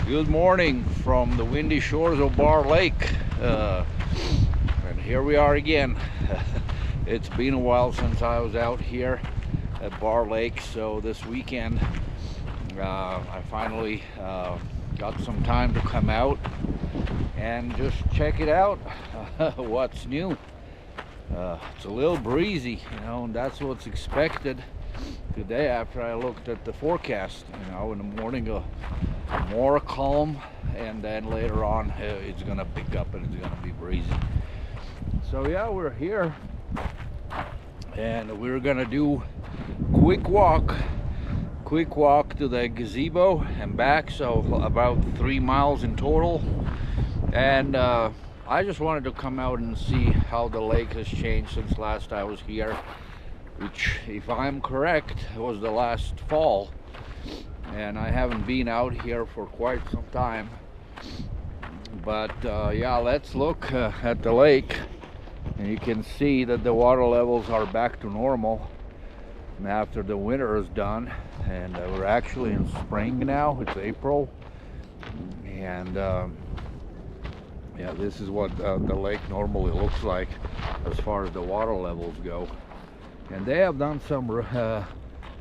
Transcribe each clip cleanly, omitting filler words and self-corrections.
Good morning from the windy shores of Barr Lake, and here we are again. It's been a while since I was out here at Barr Lake, so this weekend I finally got some time to come out and just check it out. What's new? It's a little breezy, and that's what's expected today after I looked at the forecast. In the morning more calm, and then later on it's gonna pick up and it's gonna be breezy. So yeah, we're here and we're gonna do quick walk to the gazebo and back, so about 3 miles in total. And I just wanted to come out and see how the lake has changed since last I was here, which, if I'm correct, was the last fall, and I haven't been out here for quite some time. But yeah, let's look at the lake, and you can see that the water levels are back to normal after the winter is done, and we're actually in spring now. It's April, and yeah, this is what the lake normally looks like as far as the water levels go. And they have done some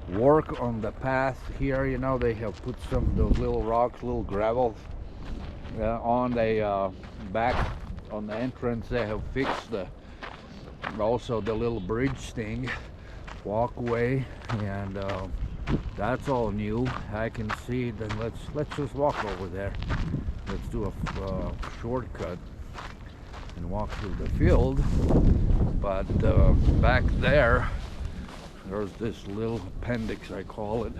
work on the path here. They have put some of those little rocks, little gravel on the back on the entrance. They have fixed also the little bridge thing, walkway, and that's all new. I can see. Then let's just walk over there. Let's do a shortcut and walk through the field. But back there's this little appendix, I call it.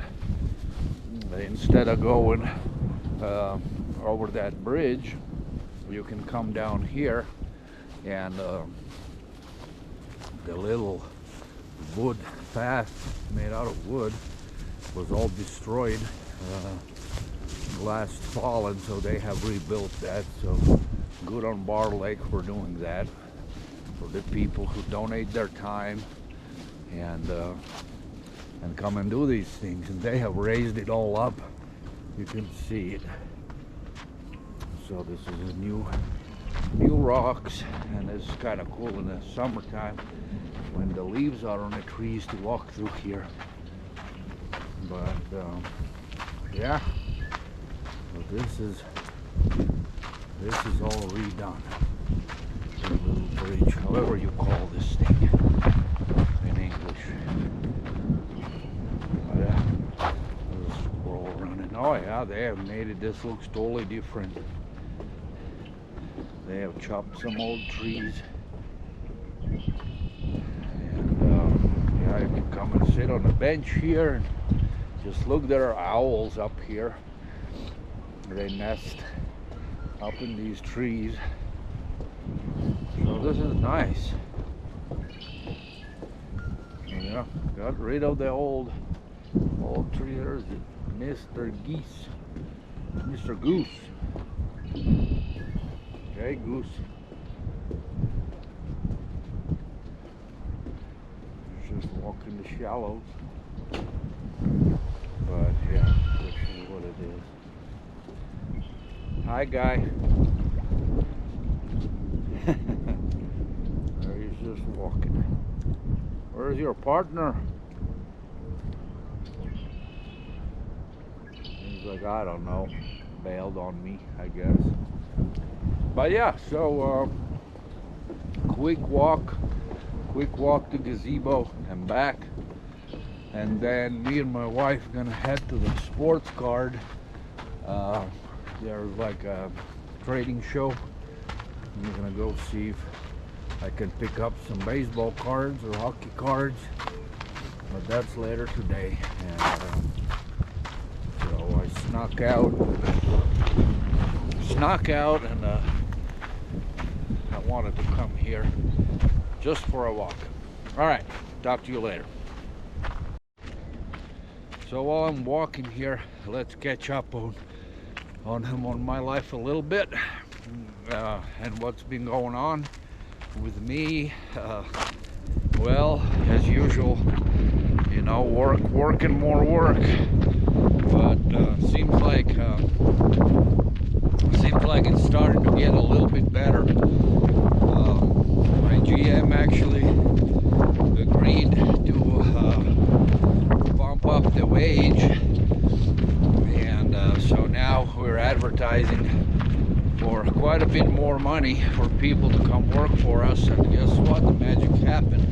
Instead of going over that bridge, you can come down here, and the little wood path made out of wood was all destroyed last fall, and so they have rebuilt that. So good on Barr Lake for doing that, for the people who donate their time and come and do these things. And they have raised it all up, you can see it. So this is new rocks, and it's kind of cool in the summertime when the leaves are on the trees to walk through here. But yeah, so this is all redone. The little bridge, however you call this thing in English. Yeah, there's a squirrel running. Oh yeah, they have made it. This looks totally different. They have chopped some old trees, and yeah, you can come and sit on a bench here and just look. There are owls up here. They nest up in these trees, so this is nice. Yeah, got rid of the old tree. There's Mr. Goose. Okay, Goose. Just walking the shallows. But yeah, this is what it is. Hi, guy. There he's just walking. Where's your partner? He's like, I don't know. Bailed on me, I guess. But yeah, so quick walk to gazebo and back, and then me and my wife are gonna head to the sports card. There's like a trading show. I'm gonna go see if I can pick up some baseball cards or hockey cards, but that's later today. And so I snuck out, and I wanted to come here just for a walk. All right, talk to you later. So while I'm walking here, let's catch up on my life a little bit, and what's been going on with me. Well, as usual, work and more work. But seems like get a little bit better. My GM actually agreed to bump up the wage, and so now we're advertising for quite a bit more money for people to come work for us. And guess what? The magic happened,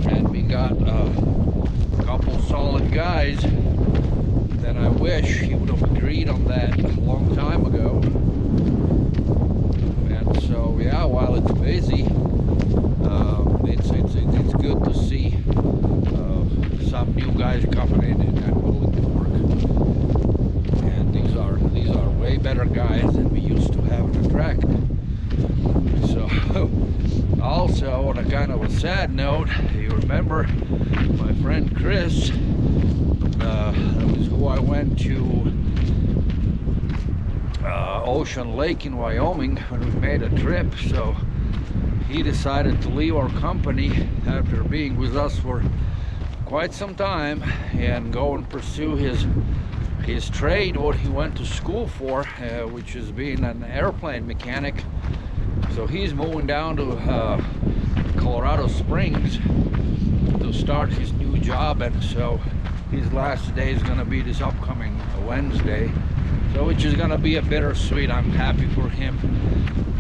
and we got a couple solid guys that I wish he would have agreed on that a long time ago. And so yeah, while it's busy, it's good to see some new guys coming in and willing to work. And these are way better guys than we used to have in the track. So also, on a kind of a sad note, you remember my friend Chris, that was who I went to Ocean Lake in Wyoming when we made a trip. So he decided to leave our company after being with us for quite some time and go and pursue his trade, what he went to school for, which is being an airplane mechanic. So he's moving down to Colorado Springs to start his new job, and so his last day is going to be this upcoming Wednesday. So which is going to be a bittersweet. I'm happy for him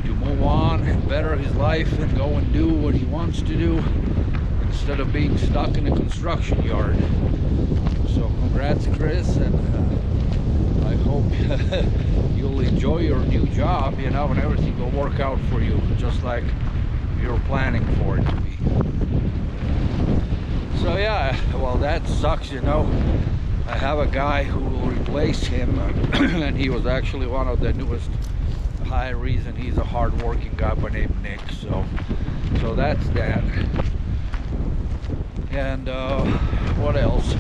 to move on and better his life and go and do what he wants to do instead of being stuck in a construction yard. So congrats, Chris, and I hope you'll enjoy your new job, you know, and everything will work out for you just like you're planning for it to be. So yeah, well, that sucks, you know. I have a guy who will replace him, and he was actually one of the newest hirees, and he's a hard-working guy by name Nick. So that's that. And what else?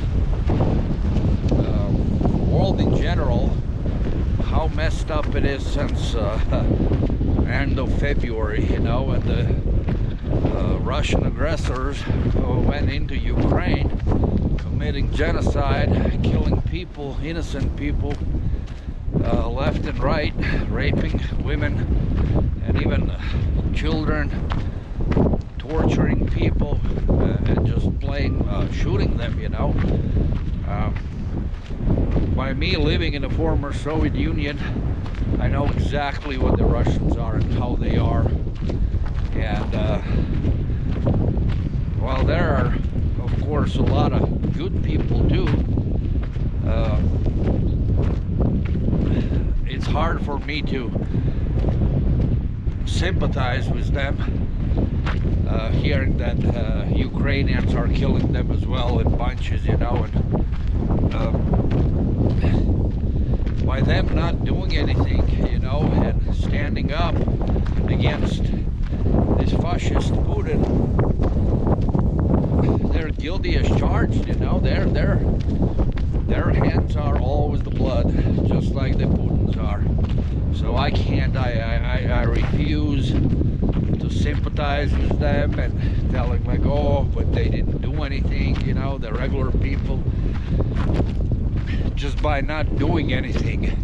World in general, how messed up it is since end of February, you know, and the Russian aggressors went into Ukraine, committing genocide, killing people, innocent people, left and right, raping women and even children, torturing people, and just plain shooting them, you know. By me living in the former Soviet Union, I know exactly what the Russians are and how they are. And while there are, of course, a lot of good people too, it's hard for me to sympathize with them, hearing that Ukrainians are killing them as well in bunches, you know, and by them not doing anything, you know, and standing up against this fascist Putin, they're guilty as charged, you know. Their hands are all with the blood, just like the Putins are. So I refuse to sympathize with them and tell them like, oh, but they didn't do anything, you know, the regular people. Just by not doing anything,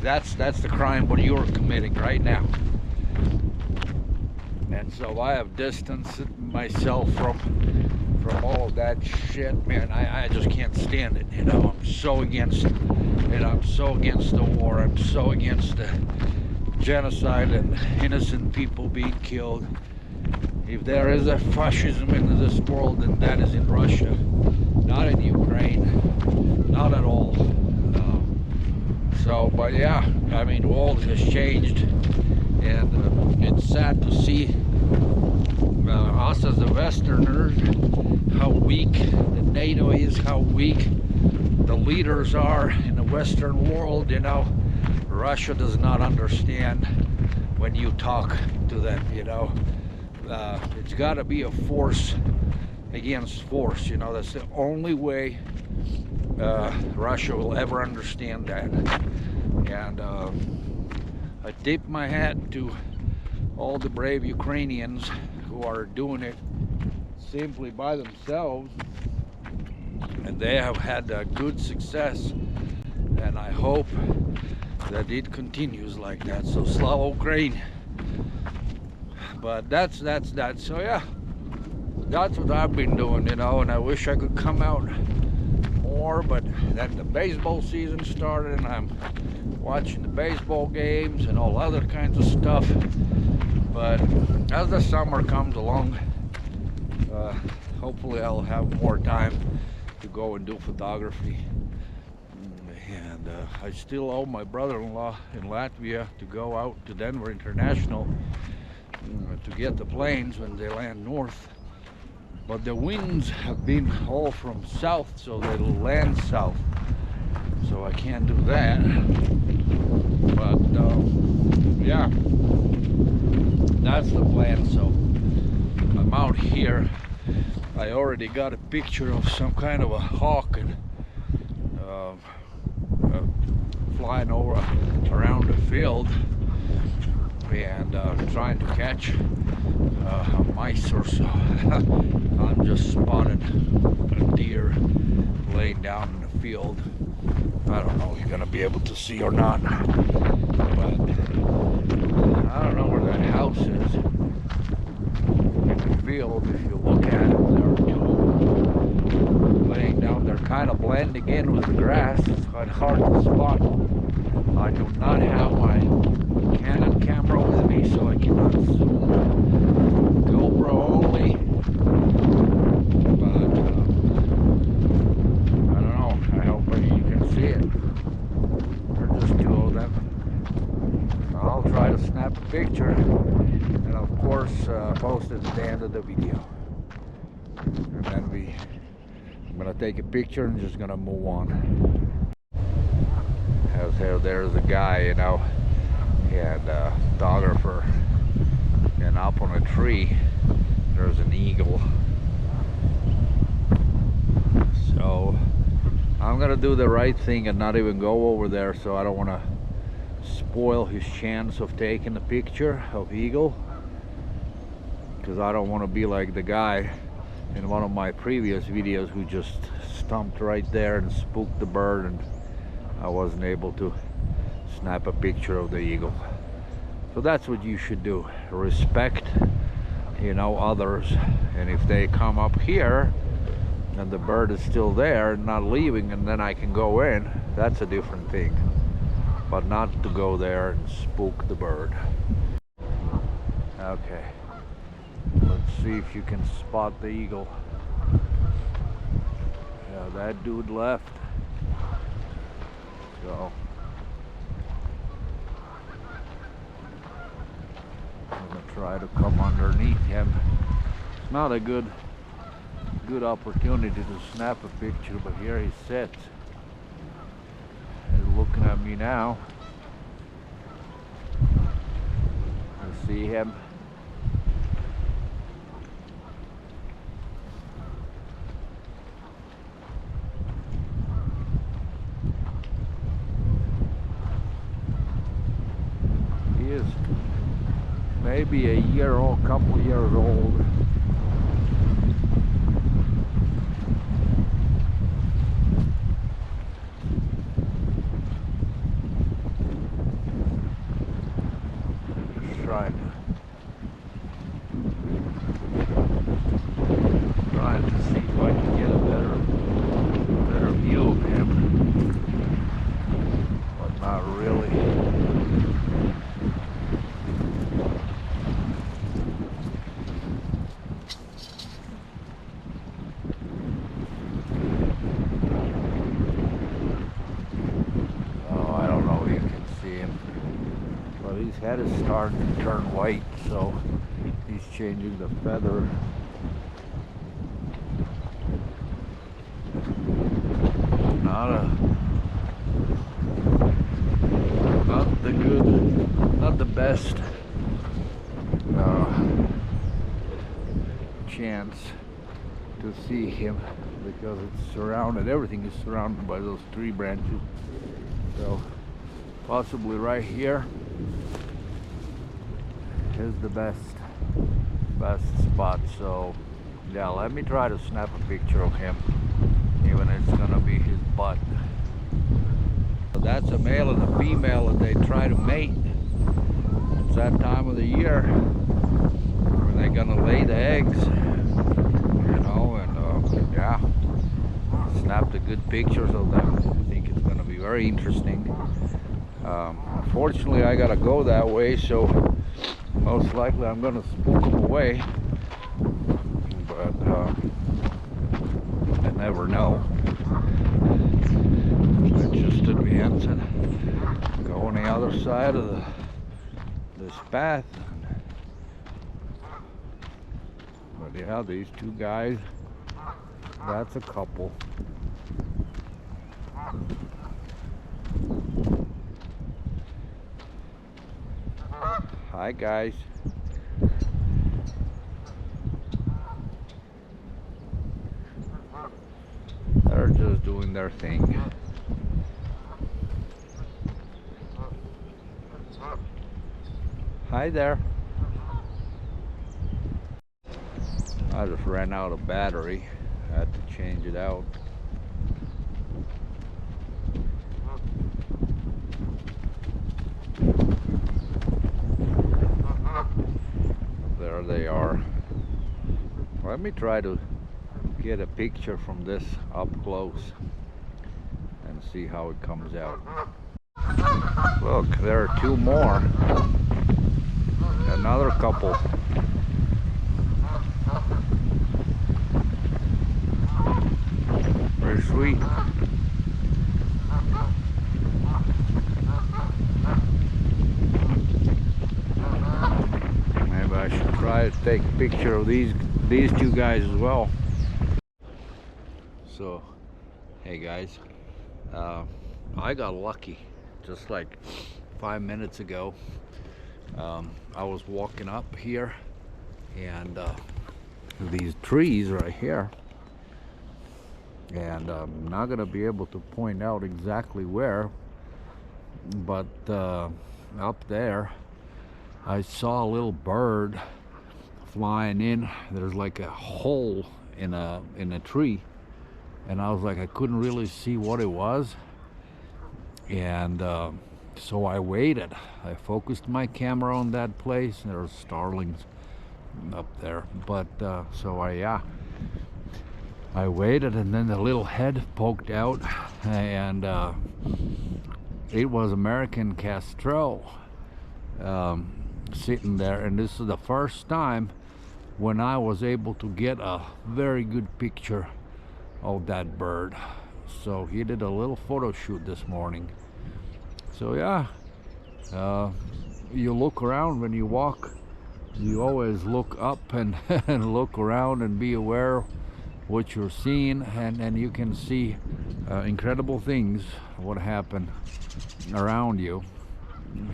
that's the crime what you're committing right now. And so I have distanced myself from all of that shit, man. I just can't stand it, you know. I'm so against it, and I'm so against the war. I'm so against the genocide and innocent people being killed. If there is a fascism in this world, then that is in Russia, not in Ukraine, not at all. But yeah, I mean, the world has changed, and it's sad to see us as the Westerners, how weak the NATO is, how weak the leaders are in the Western world, you know. Russia does not understand when you talk to them, you know. It's got to be a force against force, you know. That's the only way Russia will ever understand that. And I tip my hat to all the brave Ukrainians who are doing it simply by themselves, and they have had good success. And I hope that it continues like that. So Slava Ukraine. But that's that. So yeah, that's what I've been doing, you know. And I wish I could come out more, but then the baseball season started, and I'm watching the baseball games and all other kinds of stuff. But as the summer comes along, hopefully I'll have more time to go and do photography. And I still owe my brother-in-law in Latvia to go out to Denver International to get the planes when they land north. But the winds have been all from south, so they'll land south. So I can't do that. But yeah, that's the plan. So I'm out here. I already got a picture of some kind of a hawk and flying over around the field, and trying to catch a mice or so. I'm just spotted a deer laying down in the field. I don't know if you're gonna be able to see or not, but I don't know where that house is in the field. If you look at it, there are two laying down. They're kind of blending in with the grass. It's quite hard to spot. I do not have my Canon camera with me, so I cannot zoom. GoPro only. But I don't know. I hope you can see it. There's just two of them. I'll try to snap a picture, and of course post it at the end of the video. And then I'm gonna take a picture and just gonna move on. There's a guy, you know, and a photographer, and up on a tree there's an eagle. So I'm gonna do the right thing and not even go over there, so I don't want to spoil his chance of taking a picture of eagle, because I don't want to be like the guy in one of my previous videos who just stumped right there and spooked the bird, and I wasn't able to snap a picture of the eagle. So that's what you should do. Respect, you know, others. And if they come up here and the bird is still there and not leaving, and then I can go in, that's a different thing. But not to go there and spook the bird. Okay, let's see if you can spot the eagle. Yeah, that dude left. So I'm gonna try to come underneath him. It's not a good opportunity to snap a picture, but here he sits. He's looking at me now. I see him. He is maybe a year old, couple years old. Trying to see if I can get a better view of him, but not really. Oh, I don't know if you can see him, but his head is starting to turn white, so he's changing the feather. Not the best chance to see him, because it's surrounded, everything is surrounded by those tree branches. So possibly right here is the best spot. So yeah, let me try to snap a picture of him, even if it's gonna be his butt. that's a male and a female, and they try to mate. It's that time of the year when they're gonna lay the eggs, you know, and yeah, snapped a good pictures of them. I think it's gonna be very interesting. Unfortunately, I gotta go that way, so most likely I'm gonna spook them away, but I never know. Let's just advance and go on the other side of this path. But yeah, these two guys, that's a couple. Hi guys. They're just doing their thing. Hi there. I just ran out of battery. I had to change it out. There they are. Let me try to get a picture from this up close and see how it comes out. Look, there are two more. Another couple. Very sweet. Maybe I should try to take a picture of these two guys as well. So, hey guys, I got lucky. Just like 5 minutes ago, I was walking up here, and these trees right here, and I'm not gonna be able to point out exactly where, but up there I saw a little bird flying in. There's like a hole in a tree, and I was like, I couldn't really see what it was, and so I waited. I focused my camera on that place. There's starlings up there, but so I waited, and then the little head poked out, and it was American Kestrel sitting there. And this is the first time when I was able to get a very good picture of that bird. So he did a little photo shoot this morning. So yeah, you look around when you walk. You always look up and, and look around and be aware what you're seeing, and you can see incredible things what happen around you,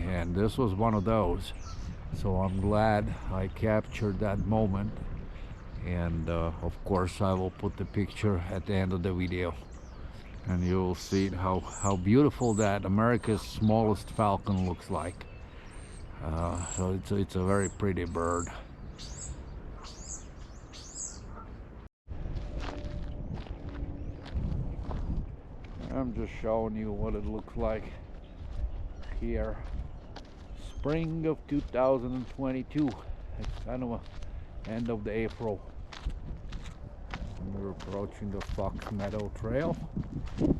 and this was one of those. So I'm glad I captured that moment, and of course I will put the picture at the end of the video, and you'll see how beautiful that America's smallest falcon looks like. So it's a very pretty bird. I'm just showing you what it looks like here. Spring of 2022. It's kind of a end of the April. We're approaching the Fox Meadow Trail. We're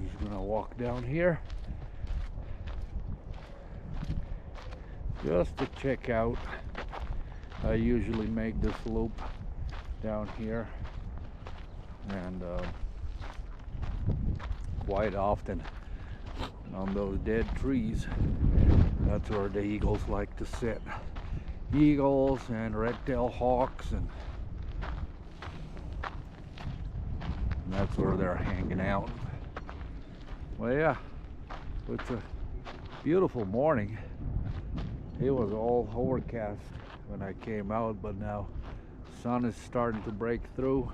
just gonna walk down here just to check out. I usually make this loop down here, and quite often on those dead trees, that's where the eagles like to sit. Eagles and red-tailed hawks, and that's where they're hanging out. Well, yeah, it's a beautiful morning. It was all overcast when I came out, but now sun is starting to break through.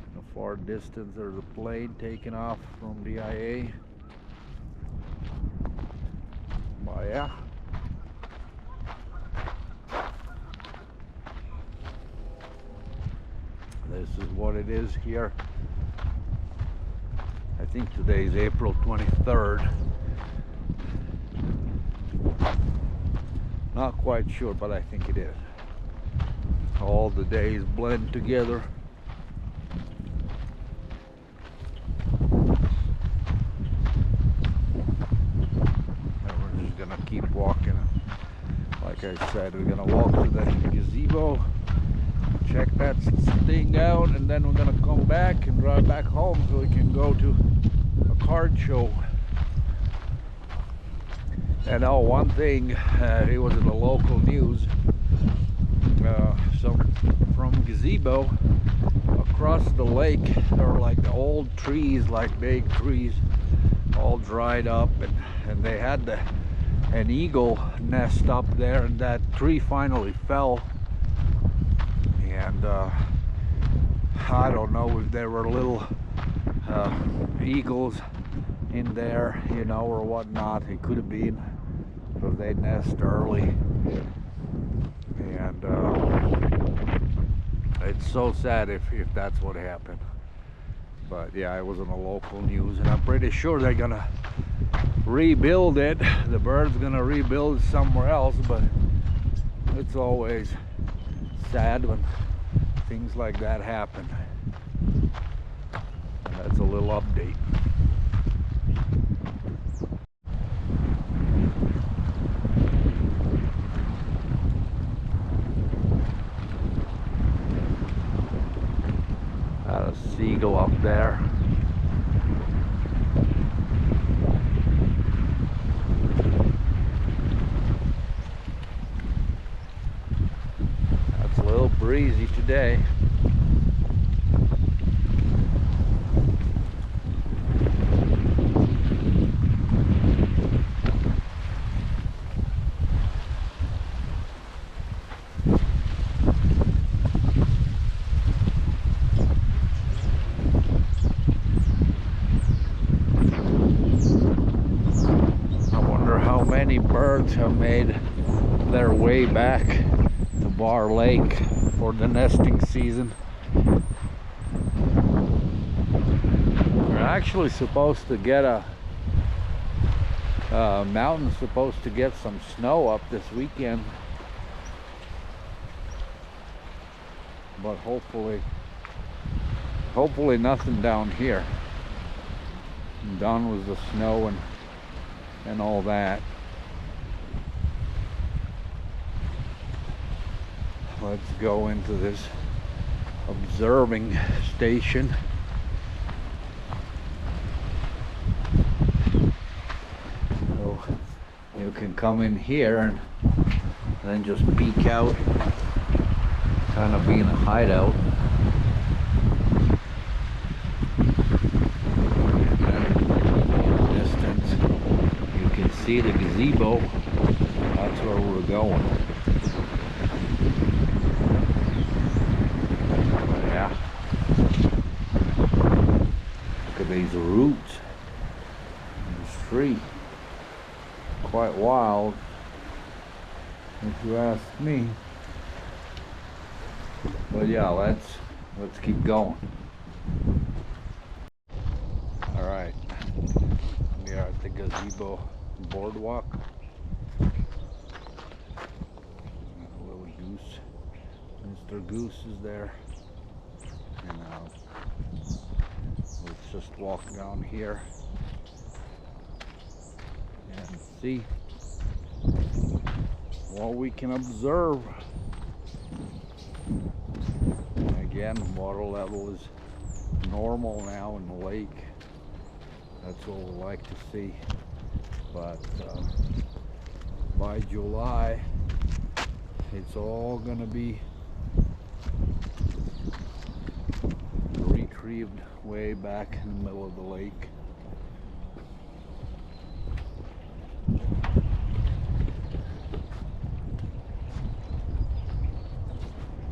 In the far distance, there's a plane taking off from DIA. But yeah, This is what it is here. I think today is April 23rd. Not quite sure, but I think it is. All the days blend together. And we're just gonna keep walking. Like I said, we're gonna walk to the gazebo, check that thing out, and then we're gonna come back and drive back home so we can go to a card show. And oh, one thing, it was in the local news. So from gazebo across the lake, there were like the old trees, like big trees, all dried up, and they had an eagle nest up there, and that tree finally fell. And I don't know if there were little eagles in there, you know, or whatnot. It could have been, because they nest early. And it's so sad if that's what happened. But yeah, it was on the local news, and I'm pretty sure they're gonna rebuild it. The bird's gonna rebuild it somewhere else, but it's always sad when things like that happen. That's a little update. A seagull up there. That's a little breezy today. Many birds have made their way back to Barr Lake for the nesting season. We're actually supposed to get mountain's supposed to get some snow up this weekend, but hopefully nothing down here. I'm done with the snow and all that. Let's go into this observing station. So you can come in here and then just peek out, kind of being a hideout. And in the distance, you can see the gazebo. That's where we're going. These roots in this tree, quite wild if you ask me. But yeah, let's keep going. All right, we are at the gazebo boardwalk. A little goose, Mr. Goose is there, and let's just walk down here and see what we can observe. Again, water level is normal now in the lake. That's what we like to see. But by July, it's all gonna be retrieved way back in the middle of the lake.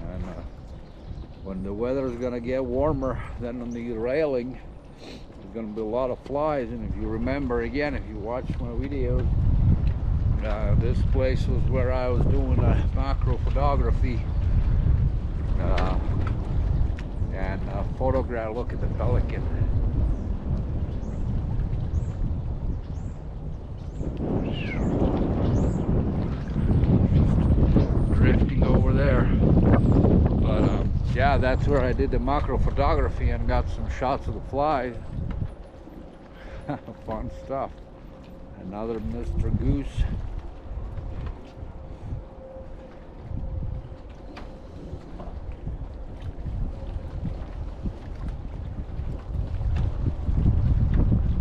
And when the weather is gonna get warmer, then on the railing there's gonna be a lot of flies. And if you remember, again, if you watch my videos, this place was where I was doing macro photography, photograph. Look at the pelican. Drifting over there. But yeah, that's where I did the macro photography and got some shots of the flies. Fun stuff. Another Mr. Goose.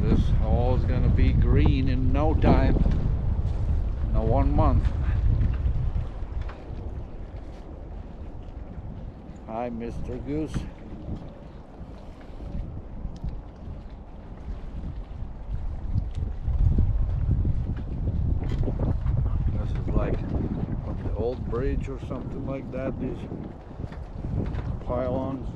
This all is gonna be green in no time. No 1 month. Hi, Mr. Goose. This is like from the old bridge or something like that, these pylons.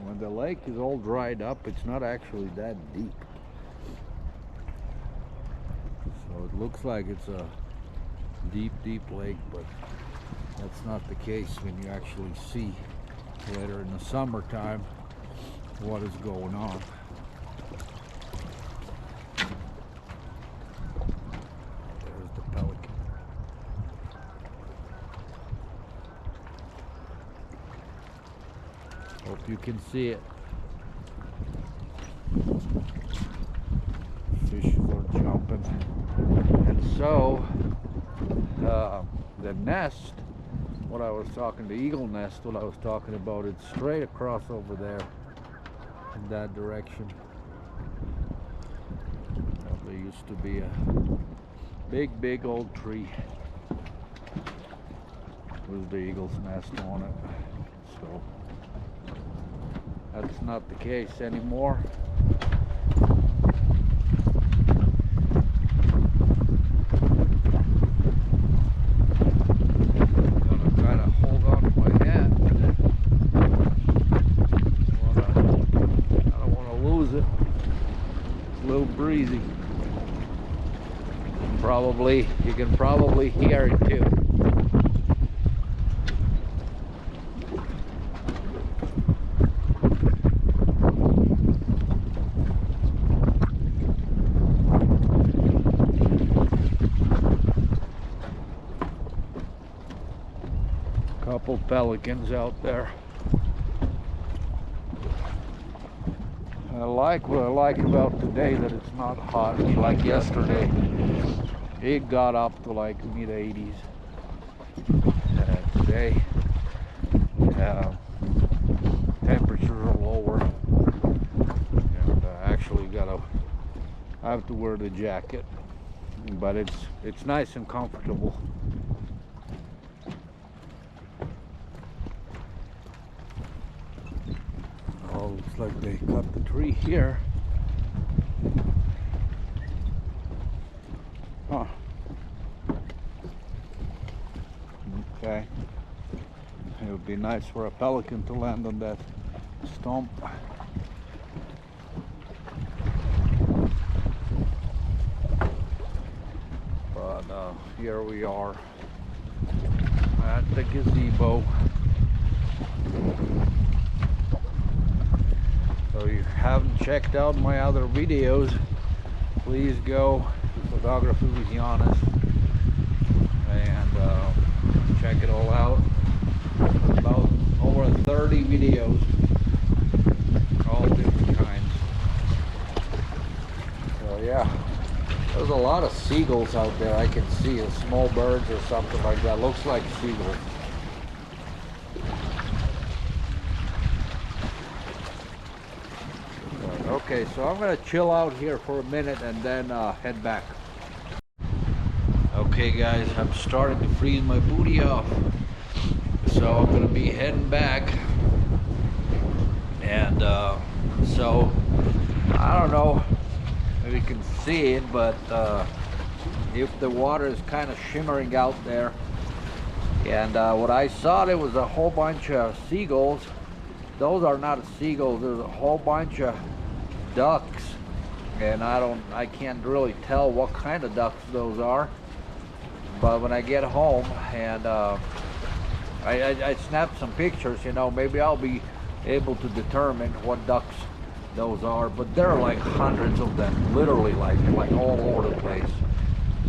When the lake is all dried up, it's not actually that deep. So it looks like it's a deep lake, but that's not the case when you actually see later in the summertime what is going on. There's the pelican. Hope you can see it. Fishes are jumping. And so the nest, what I was talking, the eagle nest, what I was talking about, it's straight across over there in that direction. There used to be a big old tree with the eagle's nest on it. So that's not the case anymore. Breezy. You can probably hear it too. Couple pelicans out there. What I like about today that it's not hot like yesterday. It got up to like mid-80s. Today temperatures are lower, and actually I have to wear the jacket, but it's nice and comfortable. Oh, looks like they cut the tree here. Huh. Okay. It would be nice for a pelican to land on that stump. But here we are at the gazebo. So if you haven't checked out my other videos, please go to Photography with Giannis and check it all out. About over 30 videos, all different kinds. So yeah, there's a lot of seagulls out there. I can see small birds or something like that. Looks like seagulls. Okay, so I'm gonna chill out here for a minute and then head back. Okay guys, I'm starting to freeze my booty off, so I'm gonna be heading back. And so I don't know if you can see it, but if the water is kind of shimmering out there, and what I saw, there was a whole bunch of seagulls. Those are not seagulls, there's a whole bunch of ducks and I can't really tell what kind of ducks those are. But when I get home and I snapped some pictures, you know, maybe I'll be able to determine what ducks those are. But there are like hundreds of them, literally like all over the place.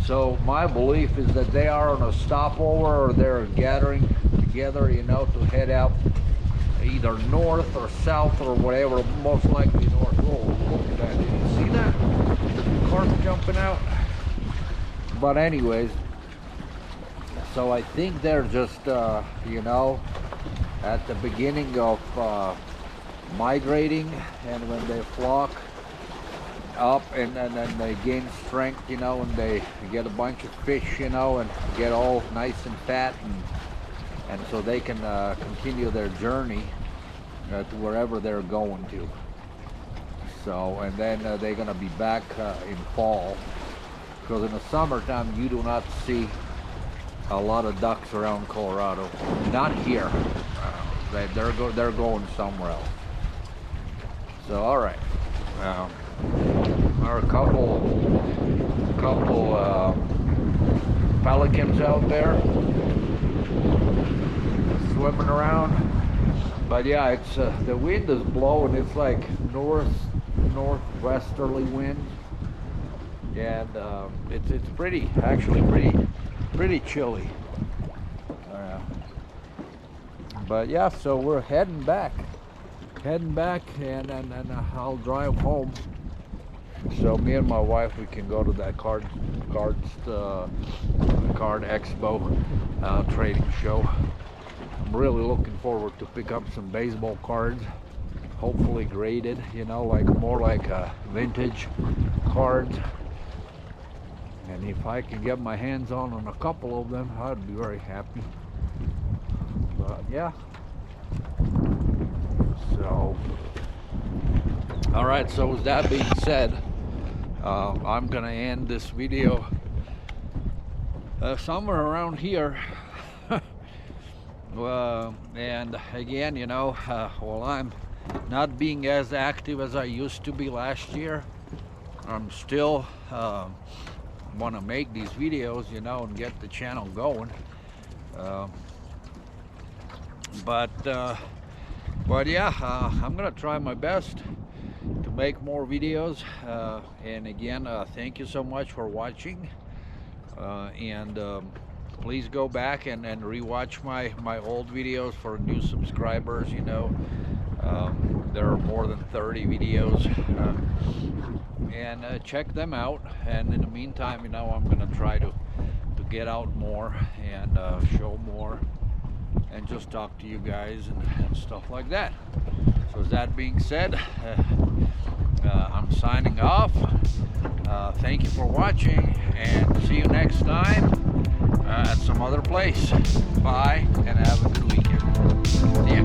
So my belief is that they are on a stopover, or they're gathering together, you know, to head out either north or south or whatever, most likely north. Oh, look at that. Did you see that? The carp jumping out? But anyways, so I think they're just, you know, at the beginning of migrating, and when they flock up and then they gain strength, you know, and they get a bunch of fish, you know, and get all nice and fat, and so they can continue their journey to wherever they're going to. So, and then they're gonna be back in fall, because in the summertime you do not see a lot of ducks around Colorado. Not here. They're going somewhere else. So, all right. There are a couple pelicans out there swimming around. But yeah, it's the wind is blowing. It's like northwesterly wind, and it's pretty chilly. But yeah, so we're heading back, and I'll drive home. So me and my wife, we can go to that card expo trading show. I'm really looking forward to pick up some baseball cards, hopefully graded, you know, like more like vintage cards. And if I can get my hands on a couple of them, I'd be very happy. But yeah. So, all right. So with that being said, I'm gonna end this video somewhere around here. And again, you know, while I'm not being as active as I used to be last year, I'm still want to make these videos, you know, and get the channel going. But yeah, I'm gonna try my best to make more videos. And again, thank you so much for watching. And please go back and rewatch my old videos for new subscribers. You know, there are more than 30 videos, and check them out. And in the meantime, you know, I'm gonna try to get out more and show more and just talk to you guys and stuff like that. So with that being said, I'm signing off. Thank you for watching, and see you next time at some other place. Bye, and have a good weekend. See ya.